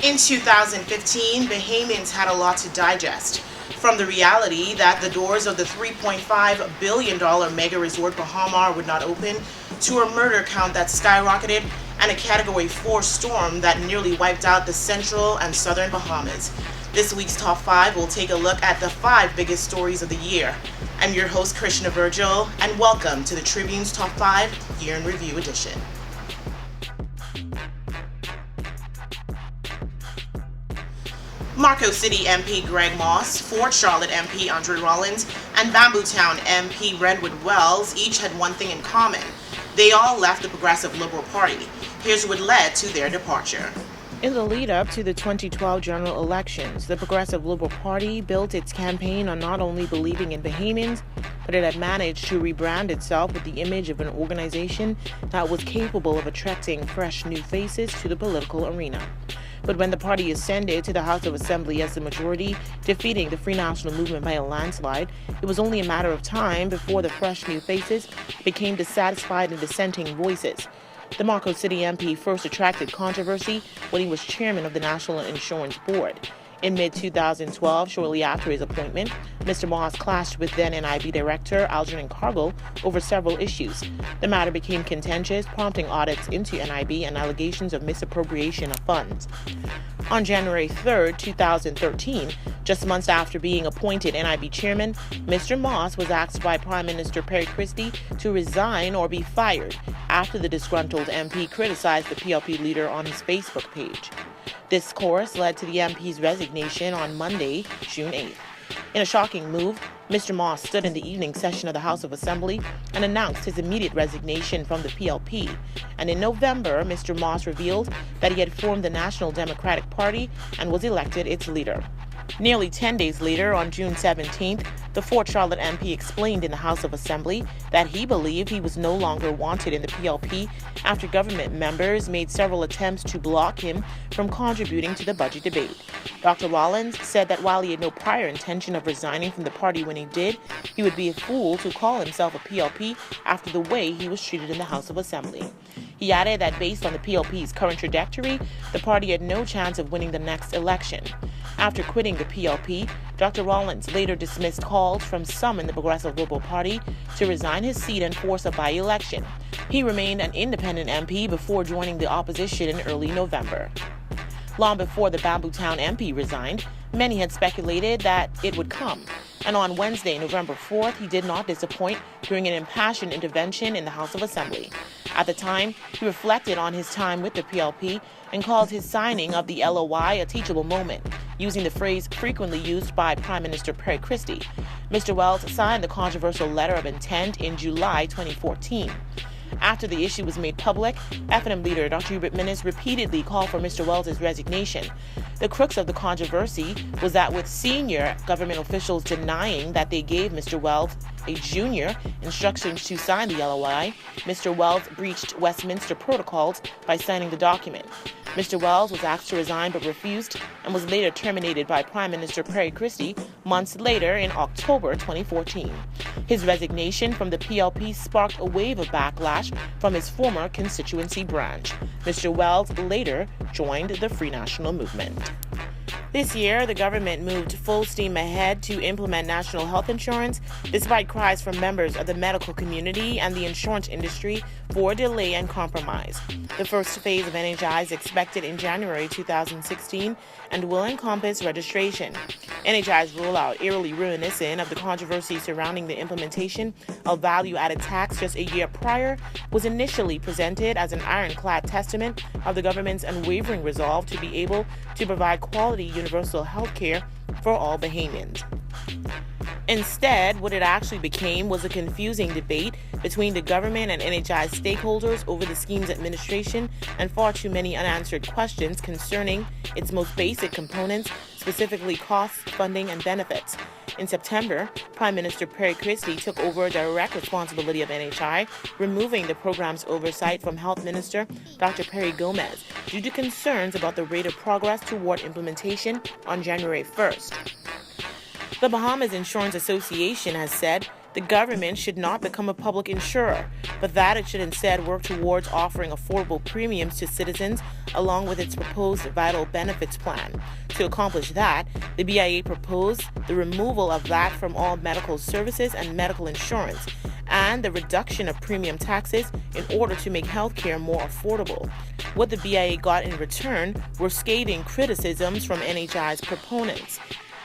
In 2015, Bahamians had a lot to digest. From the reality that the doors of the $3.5 billion mega resort Bahamar would not open, to a murder count that skyrocketed, and a Category 4 storm that nearly wiped out the central and southern Bahamas. This week's Top 5 will take a look at the 5 biggest stories of the year. I'm your host, Krishna Virgil, and welcome to the Tribune's Top 5 Year in Review edition. Marco City MP Greg Moss, Fort Charlotte MP Andre Rollins, and Bambootown MP Redwood Wells each had one thing in common. They all left the Progressive Liberal Party. Here's what led to their departure. In the lead-up to the 2012 general elections, the Progressive Liberal Party built its campaign on not only believing in Bahamians, but it had managed to rebrand itself with the image of an organization that was capable of attracting fresh new faces to the political arena. But when the party ascended to the House of Assembly as the majority, defeating the Free National Movement by a landslide, it was only a matter of time before the fresh new faces became dissatisfied and dissenting voices. The Marco City MP first attracted controversy when he was chairman of the National Insurance Board. In mid-2012, shortly after his appointment, Mr. Moss clashed with then NIB Director Algernon Cargill over several issues. The matter became contentious, prompting audits into NIB and allegations of misappropriation of funds. On January 3, 2013, just months after being appointed NIB chairman, Mr. Moss was asked by Prime Minister Perry Christie to resign or be fired after the disgruntled MP criticized the PLP leader on his Facebook page. This course led to the MP's resignation on Monday, June 8th. In a shocking move, Mr. Moss stood in the evening session of the House of Assembly and announced his immediate resignation from the PLP. And in November, Mr. Moss revealed that he had formed the National Democratic Party and was elected its leader. Nearly 10 days later, on June 17th, the Fort Charlotte MP explained in the House of Assembly that he believed he was no longer wanted in the PLP after government members made several attempts to block him from contributing to the budget debate. Dr. Rollins said that while he had no prior intention of resigning from the party when he did, he would be a fool to call himself a PLP after the way he was treated in the House of Assembly. He added that based on the PLP's current trajectory, the party had no chance of winning the next election. After quitting the PLP, Dr. Rollins later dismissed calls from some in the Progressive Liberal Party to resign his seat and force a by-election. He remained an independent MP before joining the opposition in early November. Long before the Bambootown MP resigned, many had speculated that it would come. And on Wednesday, November 4th, he did not disappoint during an impassioned intervention in the House of Assembly. At the time, he reflected on his time with the PLP and called his signing of the LOI a teachable moment, using the phrase frequently used by Prime Minister Perry Christie. Mr. Wells signed the controversial letter of intent in July 2014. After the issue was made public, F&M leader Dr. Hubert Minnis repeatedly called for Mr. Wells' resignation. The crux of the controversy was that with senior government officials denying that they gave Mr. Wells, a junior, instructions to sign the LOI, Mr. Wells breached Westminster protocols by signing the document. Mr. Wells was asked to resign but refused and was later terminated by Prime Minister Perry Christie months later in October 2014. His resignation from the PLP sparked a wave of backlash from his former constituency branch. Mr. Wells later joined the Free National Movement. This year, the government moved full steam ahead to implement national health insurance, despite cries from members of the medical community and the insurance industry for delay and compromise. The first phase of NHI is expected in January 2016 and will encompass registration. NHI's rollout, eerily reminiscent of the controversy surrounding the implementation of value-added tax just a year prior, was initially presented as an ironclad testament of the government's unwavering resolve to be able to provide quality universal health care for all Bahamians. Instead, what it actually became was a confusing debate between the government and NHI stakeholders over the scheme's administration and far too many unanswered questions concerning its most basic components, specifically costs, funding, and benefits. In September, Prime Minister Perry Christie took over direct responsibility of NHI, removing the program's oversight from Health Minister Dr. Perry Gomez due to concerns about the rate of progress toward implementation on January 1st. The Bahamas Insurance Association has said the government should not become a public insurer, but that it should instead work towards offering affordable premiums to citizens along with its proposed vital benefits plan. To accomplish that, the BIA proposed the removal of VAT from all medical services and medical insurance, and the reduction of premium taxes in order to make healthcare more affordable. What the BIA got in return were scathing criticisms from NHI's proponents.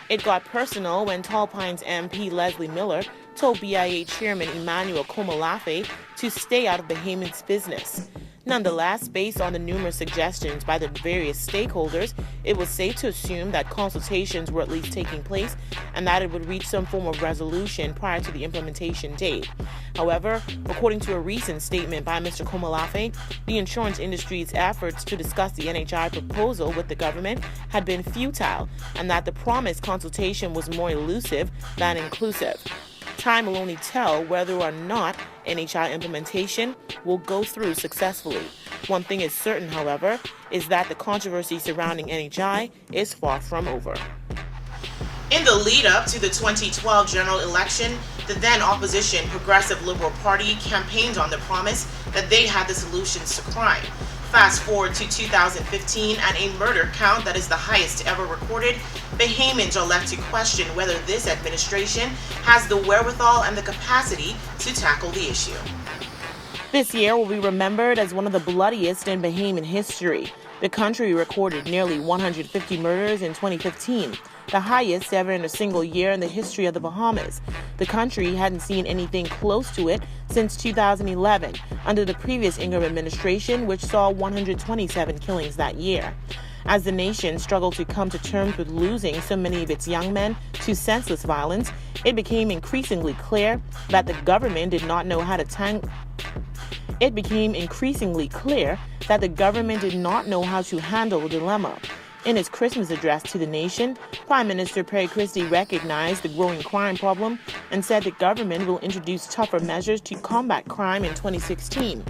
It got personal when Tall Pines MP Leslie Miller told BIA Chairman Emmanuel Komolafe to stay out of Bahamians' business. Nonetheless, based on the numerous suggestions by the various stakeholders, it was safe to assume that consultations were at least taking place and that it would reach some form of resolution prior to the implementation date. However, according to a recent statement by Mr. Komolafe, the insurance industry's efforts to discuss the NHI proposal with the government had been futile and that the promised consultation was more elusive than inclusive. Time will only tell whether or not NHI implementation will go through successfully. One thing is certain, however, is that the controversy surrounding NHI is far from over. In the lead up to the 2012 general election, the then opposition Progressive Liberal Party campaigned on the promise that they had the solutions to crime. Fast forward to 2015 and a murder count that is the highest ever recorded, Bahamians are left to question whether this administration has the wherewithal and the capacity to tackle the issue. This year will be remembered as one of the bloodiest in Bahamian history. The country recorded nearly 150 murders in 2015, the highest ever in a single year in the history of the Bahamas. The country hadn't seen anything close to it since 2011, under the previous Ingram administration, which saw 127 killings that year. As the nation struggled to come to terms with losing so many of its young men to senseless violence, it became increasingly clear that the government did not know how to handle the dilemma. In his Christmas address to the nation, Prime Minister Perry Christie recognized the growing crime problem and said the government will introduce tougher measures to combat crime in 2016.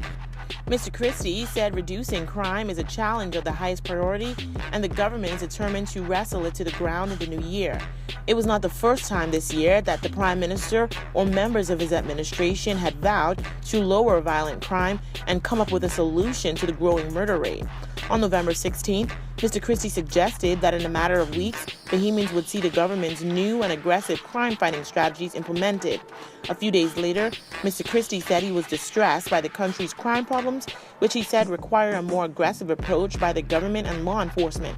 Mr. Christie said reducing crime is a challenge of the highest priority, and the government is determined to wrestle it to the ground in the new year. It was not the first time this year that the Prime Minister or members of his administration had vowed to lower violent crime and come up with a solution to the growing murder rate. On November 16th, Mr. Christie suggested that in a matter of weeks, Bahamians would see the government's new and aggressive crime-fighting strategies implemented. A few days later, Mr. Christie said he was distressed by the country's crime problems, which he said require a more aggressive approach by the government and law enforcement.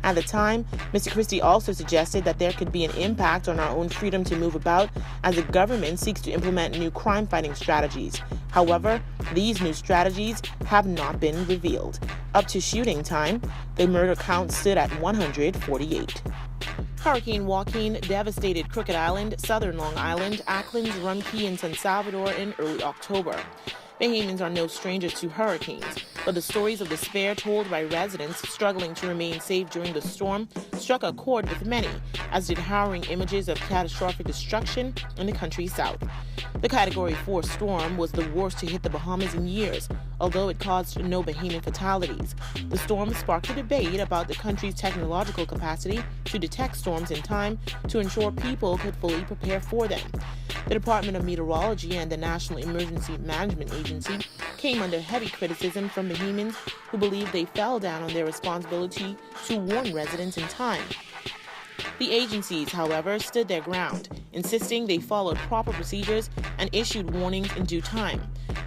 At the time, Mr. Christie also suggested that there could be an impact on our own freedom to move about as the government seeks to implement new crime-fighting strategies. However, these new strategies have not been revealed. Up to shooting time, the murder count stood at 148. Hurricane Joaquin devastated Crooked Island, Southern Long Island, Acklands, Rumkey, and San Salvador in early October. Bahamians are no strangers to hurricanes, but the stories of despair told by residents struggling to remain safe during the storm struck a chord with many, as did harrowing images of catastrophic destruction in the country's south. The Category 4 storm was the worst to hit the Bahamas in years, although it caused no Bahamian fatalities. The storm sparked a debate about the country's technological capacity to detect storms in time to ensure people could fully prepare for them. The Department of Meteorology and the National Emergency Management Agency came under heavy criticism from Bahamians who believed they fell down on their responsibility to warn residents in time. The agencies, however, stood their ground, insisting they followed proper procedures and issued warnings in due time.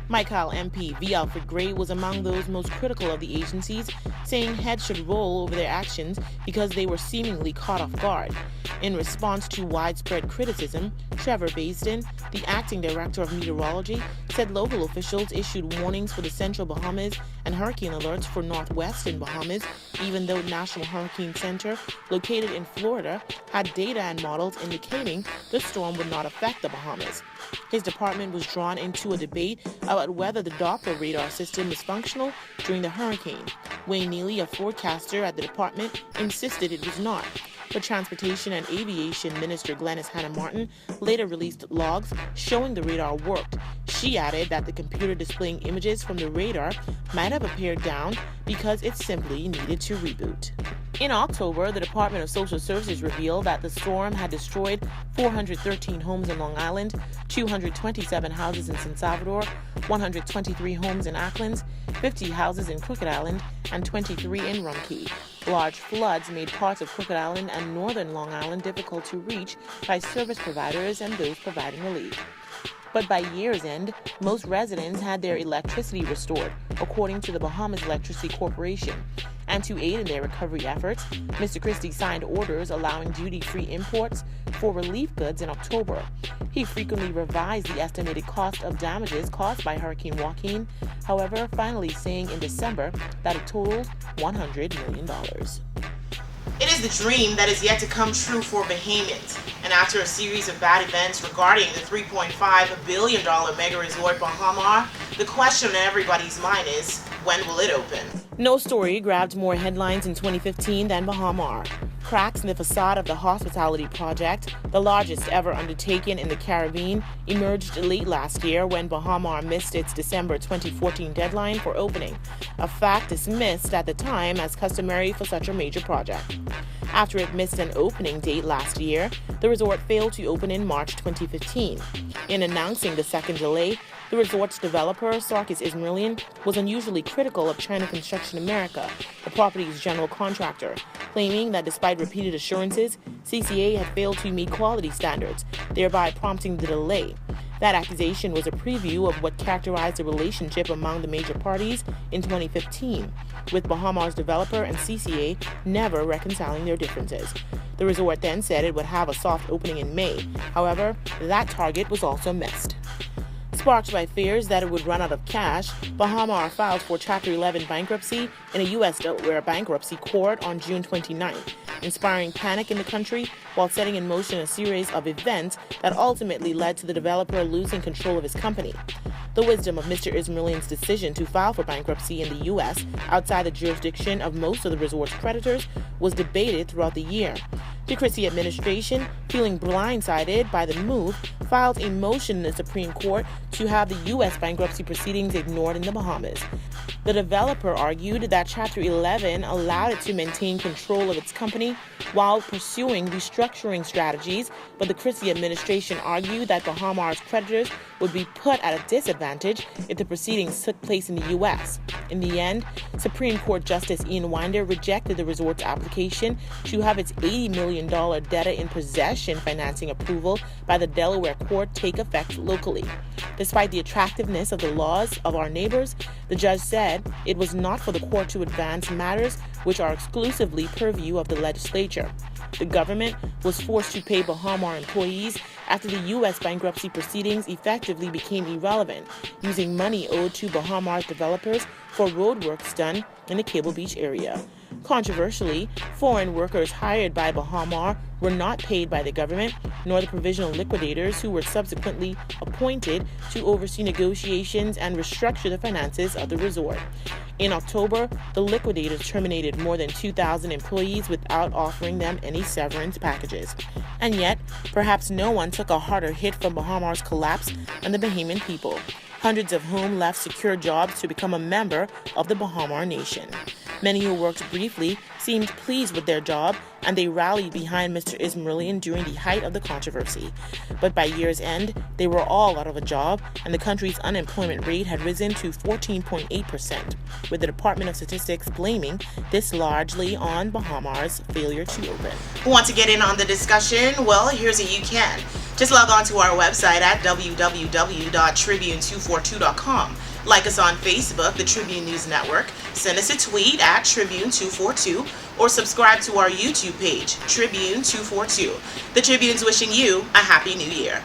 Michael MP V. Alfred Gray was among those most critical of the agencies, saying heads should roll over their actions because they were seemingly caught off guard. In response to widespread criticism, Trevor Basden, the acting director of meteorology, said local officials issued warnings for the central Bahamas and hurricane alerts for northwestern Bahamas, even though National Hurricane Center, located in Florida, had data and models indicating the storm would not affect the Bahamas. His department was drawn into a debate about whether the Doppler radar system was functional during the hurricane. Wayne Neely, a forecaster at the department, insisted it was not. But Transportation and Aviation Minister Glenys Hannah Martin later released logs showing the radar worked. She added that the computer displaying images from the radar might have appeared down because it simply needed to reboot. In October, the Department of Social Services revealed that the storm had destroyed 413 homes in Long Island, 227 houses in San Salvador, 123 homes in Acklands, 50 houses in Crooked Island, and 23 in Rumkey. Large floods made parts of Crooked Island and northern Long Island difficult to reach by service providers and those providing relief. But by year's end, most residents had their electricity restored, according to the Bahamas Electricity Corporation. And to aid in their recovery efforts, Mr. Christie signed orders allowing duty-free imports for relief goods in October. He frequently revised the estimated cost of damages caused by Hurricane Joaquin, however, finally saying in December that it totaled $100 million. It is the dream that is yet to come true for Bahamians. And after a series of bad events regarding the $3.5 billion mega resort Bahamar, the question on everybody's mind is, when will it open? No story grabbed more headlines in 2015 than Bahamar. Cracks in the facade of the hospitality project, the largest ever undertaken in the Caribbean, emerged late last year when Bahamar missed its December 2014 deadline for opening, a fact dismissed at the time as customary for such a major project. After it missed an opening date last year, the resort failed to open in March 2015. In announcing the second delay, the resort's developer, Sarkis Ismailian, was unusually critical of China Construction America, the property's general contractor, claiming that despite repeated assurances, CCA had failed to meet quality standards, thereby prompting the delay. That accusation was a preview of what characterized the relationship among the major parties in 2015, with Bahamar's developer and CCA never reconciling their differences. The resort then said it would have a soft opening in May. However, that target was also missed. Sparked by fears that it would run out of cash, Bahamar filed for Chapter 11 bankruptcy in a U.S. Delaware bankruptcy court on June 29, inspiring panic in the country while setting in motion a series of events that ultimately led to the developer losing control of his company. The wisdom of Mr. Ismailian's decision to file for bankruptcy in the U.S. outside the jurisdiction of most of the resort's creditors was debated throughout the year. The Christie administration, feeling blindsided by the move, filed a motion in the Supreme Court to have the U.S. bankruptcy proceedings ignored in the Bahamas. The developer argued that Chapter 11 allowed it to maintain control of its company while pursuing restructuring strategies, but the Christie administration argued that Bahamar's creditors would be put at a disadvantage if the proceedings took place in the U.S. In the end, Supreme Court Justice Ian Winder rejected the resort's application to have its $80 million debtor in possession financing approval by the Delaware court take effect locally. Despite the attractiveness of the laws of our neighbors, the judge said it was not for the court to advance matters which are exclusively purview of the legislature. The government was forced to pay Bahamar employees after the U.S. bankruptcy proceedings effectively became irrelevant, using money owed to Bahamar's developers for roadworks done in the Cable Beach area. Controversially, foreign workers hired by Bahamar were not paid by the government, nor the provisional liquidators who were subsequently appointed to oversee negotiations and restructure the finances of the resort. In October, the liquidators terminated more than 2,000 employees without offering them any severance packages. And yet, perhaps no one took a harder hit from Bahamar's collapse than the Bahamian people, hundreds of whom left secure jobs to become a member of the Bahamar Nation. Many who worked briefly seemed pleased with their job, and they rallied behind Mr. Ismailian during the height of the controversy. But by year's end, they were all out of a job, and the country's unemployment rate had risen to 14.8%, with the Department of Statistics blaming this largely on Bahamar's failure to open. Want to get in on the discussion? Well, here's how you can. Just log on to our website at www.tribune242.com. Like us on Facebook, the Tribune News Network. Send us a tweet at Tribune242 or subscribe to our YouTube page, Tribune242. The Tribune's wishing you a Happy New Year.